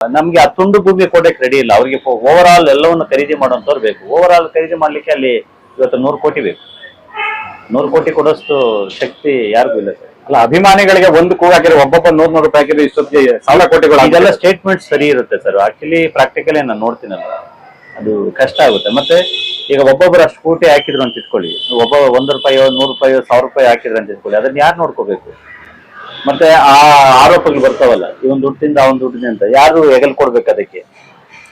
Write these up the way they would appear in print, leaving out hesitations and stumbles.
ನಮ್ಗೆ ಆ ತುಂಡು ಭೂಮಿ ಕೊಡಕ್ಕೆ ರೆಡಿ ಇಲ್ಲ. ಅವ್ರಿಗೆ ಓವರ್ ಆಲ್ ಎಲ್ಲವನ್ನು ಖರೀದಿ ಮಾಡುವಂತವ್ರು ಬೇಕು. ಓವರ್ ಆಲ್ ಖರೀದಿ ಮಾಡ್ಲಿಕ್ಕೆ ಅಲ್ಲಿ ಇವತ್ತು 100 ಕೋಟಿ ಬೇಕು. 100 ಕೋಟಿ ಕೊಡೋಷ್ಟು ಶಕ್ತಿ ಯಾರಿಗೂ ಇಲ್ಲ ಸರ್. ಅಲ್ಲ, ಅಭಿಮಾನಿಗಳಿಗೆ ಒಂದು ಕೂಗಾಕಿರೋ ಒಬ್ಬೊಬ್ಬ 100 ರೂಪಾಯಿ ಹಾಕಿದ್ರೆ ಇಷ್ಟೊತ್ತಿಗೆ 1000 ಕೋಟಿಗಳು. ಇದೆಲ್ಲ ಸ್ಟೇಟ್ಮೆಂಟ್ ಸರಿ ಇರುತ್ತೆ ಸರ್. ಆಕ್ಚುಲಿ ಪ್ರಾಕ್ಟಿಕಲಿ ನಾನು ನೋಡ್ತೀನಲ್ಲ, ಅದು ಕಷ್ಟ ಆಗುತ್ತೆ. ಮತ್ತೆ ಈಗ ಒಬ್ಬೊಬ್ಬರು ಅಷ್ಟು ಕೋಟಿ ಹಾಕಿದ್ರು ಅಂತ ಇಟ್ಕೊಳ್ಳಿ, ಒಬ್ಬ 1 ರೂಪಾಯೋ 100 ರೂಪಾಯೋ 1000 ರೂಪಾಯಿ ಹಾಕಿದ್ರು ಅಂತ ಇಟ್ಕೊಳ್ಳಿ, ಅದನ್ನ ಯಾರು ನೋಡ್ಕೋಬೇಕು? ಮತ್ತೆ ಆ ಆರೋಪಗಳು ಬರ್ತಾವಲ್ಲ, ಇವನ್ ದುಡ್ಡಿಂದ ಅವನ್ ದುಡ್ಡಿಂದ ಅಂತ, ಯಾರು ಹೆಗಲ್ ಕೊಡ್ಬೇಕು ಅದಕ್ಕೆ?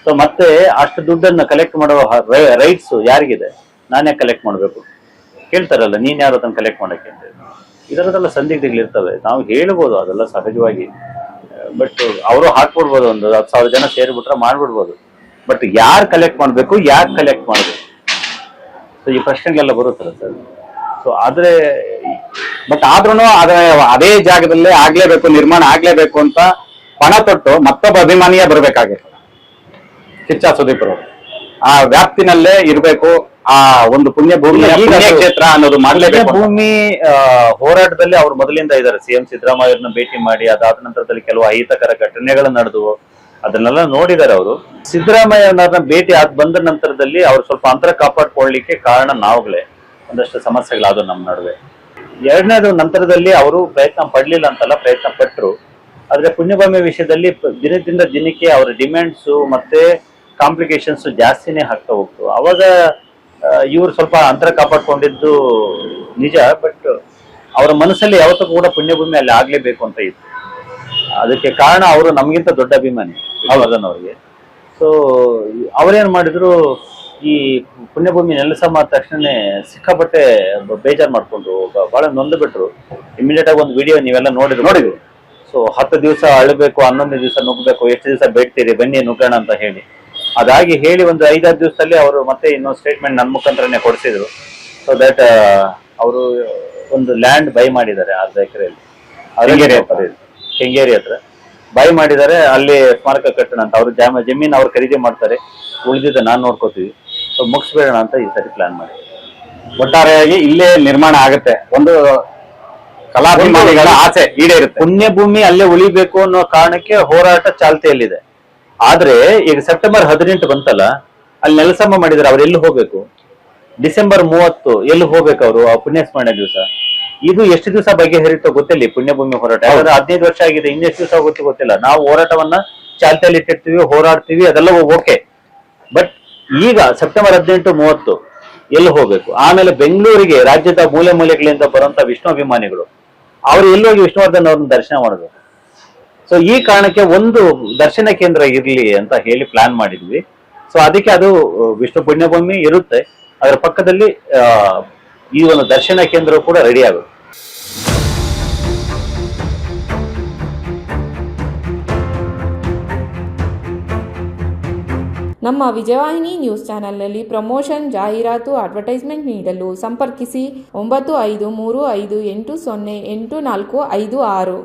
ಸೊ ಮತ್ತೆ ಅಷ್ಟು ದುಡ್ಡನ್ನ ಕಲೆಕ್ಟ್ ಮಾಡುವ ರೈಟ್ಸ್ ಯಾರಿಗಿದೆ? ನಾನೇ ಕಲೆಕ್ಟ್ ಮಾಡ್ಬೇಕು ಕೇಳ್ತಾರಲ್ಲ, ನೀನ್ ಯಾರು ಅದನ್ನ ಕಲೆಕ್ಟ್ ಮಾಡಕ್ಕೆ ಅಂತ. ಇದರದೆಲ್ಲ ಸಂದಿಗ್ಧಗಳಿರ್ತವೆ. ನಾವು ಹೇಳ್ಬೋದು ಅದೆಲ್ಲ ಸಹಜವಾಗಿ, ಬಟ್ ಅವರು ಹಾಕ್ಬಿಡ್ಬೋದು, ಒಂದು 10,000 ಜನ ಸೇರಿಬಿಟ್ರೆ ಮಾಡ್ಬಿಡ್ಬೋದು. ಬಟ್ ಯಾರು ಕಲೆಕ್ಟ್ ಮಾಡ್ಬೇಕು, ಯಾಕೆ ಕಲೆಕ್ಟ್ ಮಾಡ್ಬೇಕು? ಸೊ ಈ ಪ್ರಶ್ನೆಗಳೆಲ್ಲ ಬರುತ್ತಲ್ಲ ಸರ್. ಸೊ ಆದ್ರೆ ಬಟ್ ಆದ್ರೂ ಅದೇ ಜಾಗದಲ್ಲೇ ಆಗ್ಲೇಬೇಕು, ನಿರ್ಮಾಣ ಆಗ್ಲೇಬೇಕು ಅಂತ ಪಣ ತೊಟ್ಟು ಮತ್ತೊಬ್ಬ ಅಭಿಮಾನಿಯೇ ಬರ್ಬೇಕಾಗಿತ್ತು. ಕಿಚ್ಚ ಸುದೀಪ್ ಅವರು ಆ ವ್ಯಾಪ್ತಿನಲ್ಲೇ ಇರ್ಬೇಕು, ಆ ಒಂದು ಪುಣ್ಯ ಭೂಮಿ ಕ್ಷೇತ್ರ ಅನ್ನೋದು ಮಾಡ್ಲೇಬೇಕು. ಭೂಮಿ ಹೋರಾಟದಲ್ಲಿ ಅವ್ರು ಮೊದಲಿಂದ ಇದ್ದಾರೆ. ಸಿಎಂ ಸಿದ್ದರಾಮಯ್ಯವ್ರನ್ನ ಭೇಟಿ ಮಾಡಿ ಅದಾದ ನಂತರದಲ್ಲಿ ಕೆಲವು ಅಹಿತಕರ ಘಟನೆಗಳು ನಡೆದವು, ಅದನ್ನೆಲ್ಲ ನೋಡಿದ್ದಾರೆ ಅವರು. ಸಿದ್ದರಾಮಯ್ಯವ್ರನ್ನ ಭೇಟಿ ಬಂದ ನಂತರದಲ್ಲಿ ಅವ್ರು ಸ್ವಲ್ಪ ಅಂತರ ಕಾಪಾಡ್ಕೊಳ್ಳಿಕ್ಕೆ ಕಾರಣ ನಾವುಗಳೇ. ಒಂದಷ್ಟು ಸಮಸ್ಯೆಗಳಾದವು ನಮ್ಮ ನಡುವೆ. ಎರಡನೇದು, ನಂತರದಲ್ಲಿ ಅವರು ಪ್ರಯತ್ನ ಪಡ್ಲಿಲ್ಲ ಅಂತಲ್ಲ, ಪ್ರಯತ್ನ ಪಟ್ಟರು. ಆದ್ರೆ ಪುಣ್ಯಭೂಮಿ ವಿಷಯದಲ್ಲಿ ದಿನದಿಂದ ದಿನಕ್ಕೆ ಅವರ ಡಿಮ್ಯಾಂಡ್ಸು ಮತ್ತೆ ಕಾಂಪ್ಲಿಕೇಶನ್ಸ್ ಜಾಸ್ತಿನೇ ಆಗ್ತಾ ಹೋಗ್ತು. ಅವಾಗ ಇವ್ರು ಸ್ವಲ್ಪ ಅಂತರ ಕಾಪಾಡ್ಕೊಂಡಿದ್ದು ನಿಜ, ಬಟ್ ಅವರ ಮನಸ್ಸಲ್ಲಿ ಯಾವತ್ತೂ ಕೂಡ ಪುಣ್ಯಭೂಮಿ ಅಲ್ಲಿ ಆಗ್ಲೇಬೇಕು ಅಂತ ಇತ್ತು. ಅದಕ್ಕೆ ಕಾರಣ ಅವರು ನಮಗಿಂತ ದೊಡ್ಡ ಅಭಿಮಾನಿ ವಿಷ್ಣುವರ್ಧನ್ ಅವರಿಗೆ. ಸೊ ಅವ್ರೇನ್ ಮಾಡಿದ್ರು, ಈ ಪುಣ್ಯಭೂಮಿ ನೆಲಸಮ ಆದ ತಕ್ಷಣನೇ ಸಿಕ್ಕಾಪಟ್ಟೆ ಬೇಜಾರು ಮಾಡ್ಕೊಂಡು ಬಹಳ ನೊಂದು ಬಿಟ್ರು. ಇಮಿಡಿಯೇಟ್ ಆಗಿ ಒಂದು ವಿಡಿಯೋ ನೀವೆಲ್ಲ ನೋಡಿದ್ವಿ. ಸೊ 10 ದಿವಸ ಅಳಬೇಕು, 11ನೇ ದಿವಸ ನುಗ್ಗಬೇಕು, ಎಷ್ಟು ದಿವಸ ಬೇಡ್ತೀರಿ ಬನ್ನಿ ನುಗ್ಗೋಣ ಅಂತ ಹೇಳಿ. ಅದಾಗಿ ಹೇಳಿ ಒಂದು 5-6 ದಿವಸದಲ್ಲಿ ಅವರು ಮತ್ತೆ ಇನ್ನೊಂದು ಸ್ಟೇಟ್ಮೆಂಟ್ ನನ್ನ ಮುಖಾಂತರನೇ ಕೊಡಿಸಿದ್ರು. ಸೊ ದಟ್ ಅವರು ಒಂದು ಲ್ಯಾಂಡ್ ಬೈ ಮಾಡಿದ್ದಾರೆ 10 ಎಕರೆಯಲ್ಲಿ, ಕೆಂಗೇರಿ ಹತ್ರ ಬೈ ಮಾಡಿದ್ದಾರೆ. ಅಲ್ಲಿ ಸ್ಮಾರಕ ಕಟ್ಟಣ ಅಂತ ಅವ್ರು ಜಮೀನು ಅವ್ರು ಖರೀದಿ ಮಾಡ್ತಾರೆ, ಉಳಿದಿದ್ದ ನಾನು ನೋಡ್ಕೋತೀವಿ. ಸೊ ಮುಗಿಸ್ಬೇಡೋಣ ಅಂತ ಈ ಸರಿ ಪ್ಲಾನ್ ಮಾಡಿ. ಒಟ್ಟಾರೆಯಾಗಿ ಇಲ್ಲೇ ನಿರ್ಮಾಣ ಆಗುತ್ತೆ, ಒಂದು ಕಲಾಭಿಮಾನಿಗಳ ಆಸೆ ಈಡೇರುತ್ತೆ. ಪುಣ್ಯಭೂಮಿ ಅಲ್ಲೇ ಉಳಿಬೇಕು ಅನ್ನೋ ಕಾರಣಕ್ಕೆ ಹೋರಾಟ ಚಾಲ್ತಿಯಲ್ಲಿದೆ. ಆದ್ರೆ ಈಗ ಸೆಪ್ಟೆಂಬರ್ 18 ಬಂತಲ್ಲ, ಅಲ್ಲಿ ನೆಲಸಮ ಮಾಡಿದ್ರೆ ಅವ್ರು ಎಲ್ಲಿ ಹೋಗ್ಬೇಕು? ಡಿಸೆಂಬರ್ 30 ಎಲ್ಲಿ ಹೋಗ್ಬೇಕು ಅವರು? ಆ ಪುಣ್ಯಸ್ಮರಣೆ ದಿವಸ. ಇದು ಎಷ್ಟು ದಿವಸ ಬಗೆಹರಿತೋ ಗೊತ್ತಿಲ್ಲ ಈ ಪುಣ್ಯಭೂಮಿ ಹೋರಾಟ. ಯಾಕಂದ್ರೆ 15 ವರ್ಷ ಆಗಿದೆ, ಇನ್ನೆಷ್ಟು ದಿವಸ ಗೊತ್ತಿಲ್ಲ. ನಾವು ಹೋರಾಟವನ್ನ ಚಾಲ್ತಿಯಲ್ಲಿ ಇಟ್ಟಿರ್ತೀವಿ, ಹೋರಾಡ್ತೀವಿ, ಅದೆಲ್ಲ ಓಕೆ. ಬಟ್ ಈಗ ಸೆಪ್ಟೆಂಬರ್ 18-30 ಎಲ್ಲಿ ಹೋಗ್ಬೇಕು? ಆಮೇಲೆ ಬೆಂಗಳೂರಿಗೆ ರಾಜ್ಯದ ಮೂಲೆ ಮೂಲೆಗಳಿಂದ ಬರುವಂತ ವಿಷ್ಣು ಅಭಿಮಾನಿಗಳು ಅವ್ರು ಎಲ್ಲೋಗಿ ವಿಷ್ಣುವರ್ಧನ್ ಅವ್ರನ್ನ ದರ್ಶನ ಮಾಡಬೇಕು. ಸೊ ಈ ಕಾರಣಕ್ಕೆ ಒಂದು ದರ್ಶನ ಕೇಂದ್ರ ಇರ್ಲಿ ಅಂತ ಹೇಳಿ ಪ್ಲಾನ್ ಮಾಡಿದ್ವಿ. ಸೊ ಅದಕ್ಕೆ ಅದು ವಿಷ್ಣು ಪುಣ್ಯಭೂಮಿ ಇರುತ್ತೆ, ಅದರ ಪಕ್ಕದಲ್ಲಿ ಈ ಒಂದು ದರ್ಶನ ಕೇಂದ್ರ ಕೂಡ ರೆಡಿ ಆಗುತ್ತೆ. ನಮ್ಮ ವಿಜಯವಾಹಿನಿ ನ್ಯೂಸ್ ಚಾನೆಲ್ನಲ್ಲಿ ಪ್ರಮೋಷನ್, ಜಾಹೀರಾತು, ಅಡ್ವರ್ಟೈಸ್ಮೆಂಟ್ ನೀಡಲು ಸಂಪರ್ಕಿಸಿ 9535808456.